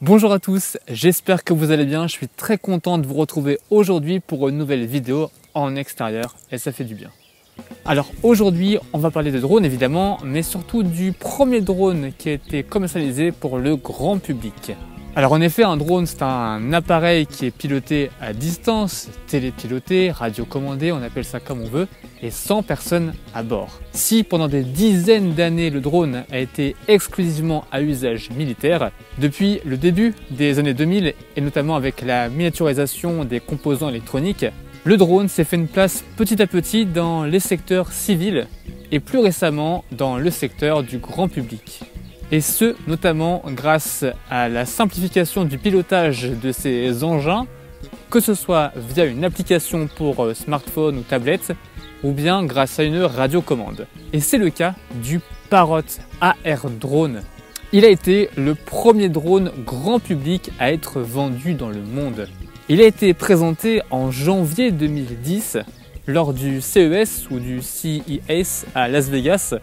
Bonjour à tous, j'espère que vous allez bien. Je suis très content de vous retrouver aujourd'hui pour une nouvelle vidéo en extérieur et ça fait du bien. Alors aujourd'hui, on va parler de drones évidemment, mais surtout du premier drone qui a été commercialisé pour le grand public. Alors en effet, un drone, c'est un appareil qui est piloté à distance, télépiloté, radiocommandé, on appelle ça comme on veut, et sans personne à bord. Si pendant des dizaines d'années le drone a été exclusivement à usage militaire, depuis le début des années 2000 et notamment avec la miniaturisation des composants électroniques, le drone s'est fait une place petit à petit dans les secteurs civils et plus récemment dans le secteur du grand public. Et ce, notamment grâce à la simplification du pilotage de ces engins, que ce soit via une application pour smartphone ou tablette, ou bien grâce à une radiocommande. Et c'est le cas du Parrot AR Drone. Il a été le premier drone grand public à être vendu dans le monde. Il a été présenté en janvier 2010 lors du CES ou du CES à Las Vegas,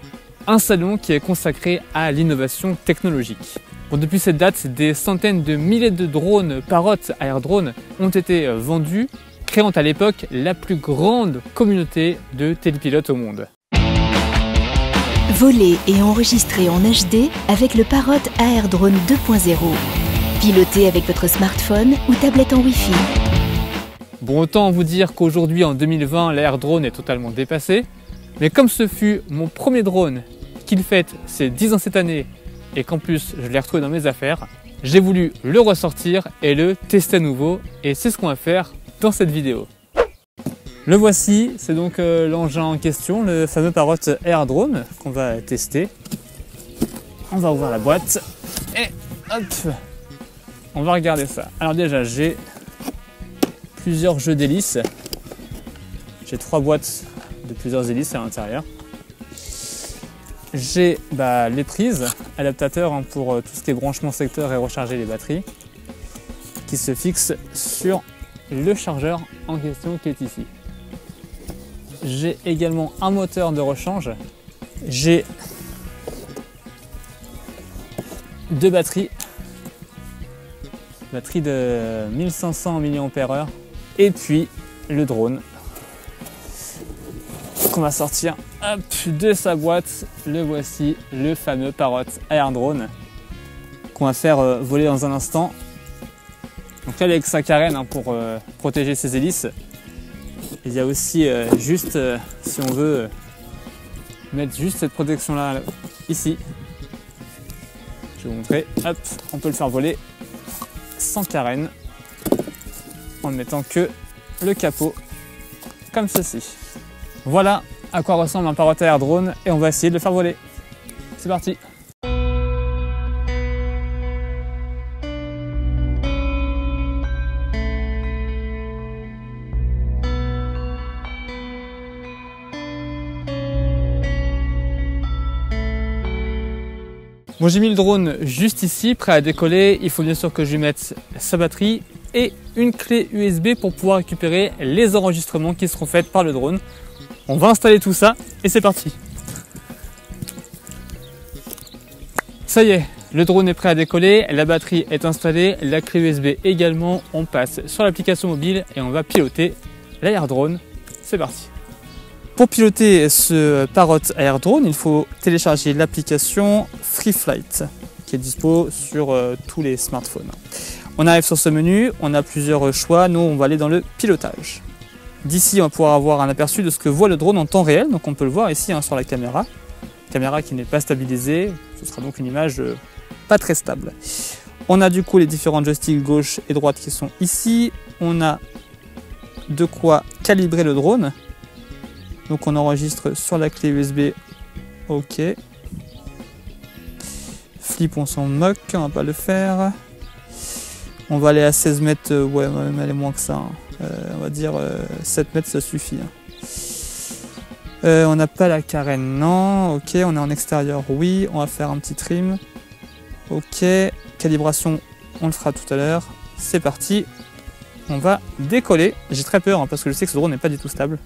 un salon qui est consacré à l'innovation technologique. Bon, depuis cette date, des centaines de milliers de drones Parrot AR Drone ont été vendus, créant à l'époque la plus grande communauté de télépilotes au monde. Voler et enregistrer en HD avec le Parrot AR Drone 2.0. Piloter avec votre smartphone ou tablette en Wi-Fi. Bon, autant vous dire qu'aujourd'hui, en 2020, l'AR Drone est totalement dépassé. Mais comme ce fut mon premier drone qu'il fête ses 10 ans cette année et qu'en plus je l'ai retrouvé dans mes affaires, j'ai voulu le ressortir et le tester à nouveau et c'est ce qu'on va faire dans cette vidéo. Le voici, c'est donc l'engin en question, le fameux Parrot AR Drone qu'on va tester. On va ouvrir la boîte et hop, on va regarder ça. Alors déjà j'ai plusieurs jeux d'hélices, j'ai 3 boîtes de plusieurs hélices à l'intérieur. J'ai les prises, adaptateurs pour tout ce qui est branchement secteur et recharger les batteries, qui se fixent sur le chargeur en question qui est ici. J'ai également un moteur de rechange. J'ai 2 batteries, batterie de 1500 mAh et puis le drone qu'on va sortir de sa boîte. Le voici, le fameux Parrot AR Drone qu'on va faire voler dans un instant. Donc là, avec sa carène pour protéger ses hélices. Il y a aussi juste, si on veut, mettre juste cette protection là ici. Je vais vous montrer. Hop, on peut le faire voler sans carène en ne mettant que le capot comme ceci. Voilà à quoi ressemble un Parrot AR Drone et on va essayer de le faire voler. C'est parti! Bon, j'ai mis le drone juste ici, prêt à décoller. Il faut bien sûr que je lui mette sa batterie et une clé USB pour pouvoir récupérer les enregistrements qui seront faits par le drone. On va installer tout ça et c'est parti. Ça y est, le drone est prêt à décoller, la batterie est installée, la clé USB également. On passe sur l'application mobile et on va piloter l'AR Drone. C'est parti. Pour piloter ce Parrot AR Drone, il faut télécharger l'application FreeFlight qui est dispo sur tous les smartphones. On arrive sur ce menu, on a plusieurs choix. Nous, on va aller dans le pilotage. D'ici, on va pouvoir avoir un aperçu de ce que voit le drone en temps réel. Donc on peut le voir ici sur la caméra. Caméra qui n'est pas stabilisée. Ce sera donc une image pas très stable. On a du coup les différents joysticks gauche et droite qui sont ici. On a de quoi calibrer le drone. Donc on enregistre sur la clé USB. OK. Flip, on s'en moque, on va pas le faire. On va aller à 16 mètres. Ouais, on va même aller moins que ça. On va dire 7 mètres, ça suffit. On n'a pas la carène, non. Ok, on est en extérieur, oui. On va faire un petit trim. Ok, calibration, on le fera tout à l'heure. C'est parti. On va décoller. J'ai très peur parce que je sais que ce drone n'est pas du tout stable.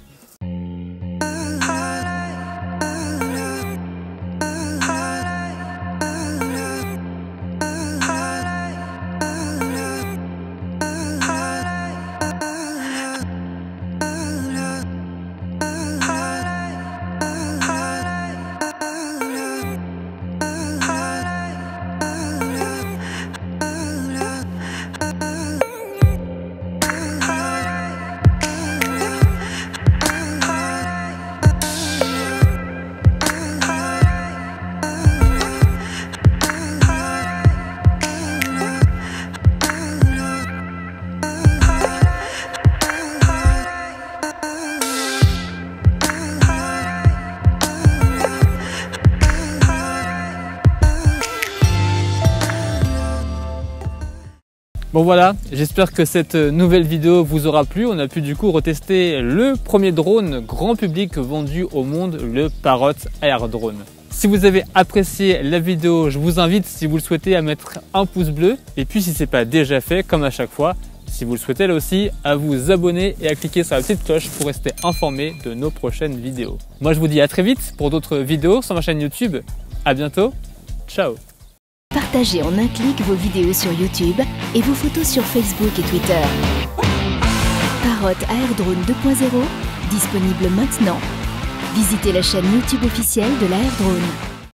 Bon voilà, j'espère que cette nouvelle vidéo vous aura plu. On a pu du coup retester le premier drone grand public vendu au monde, le Parrot Air Drone. Si vous avez apprécié la vidéo, je vous invite, si vous le souhaitez, à mettre un pouce bleu. Et puis si ce n'est pas déjà fait, comme à chaque fois, si vous le souhaitez là aussi, à vous abonner et à cliquer sur la petite cloche pour rester informé de nos prochaines vidéos. Moi je vous dis à très vite pour d'autres vidéos sur ma chaîne YouTube. À bientôt, ciao. Partagez en un clic vos vidéos sur YouTube et vos photos sur Facebook et Twitter. Parrot Air Drone 2.0, disponible maintenant. Visitez la chaîne YouTube officielle de l'Air Drone.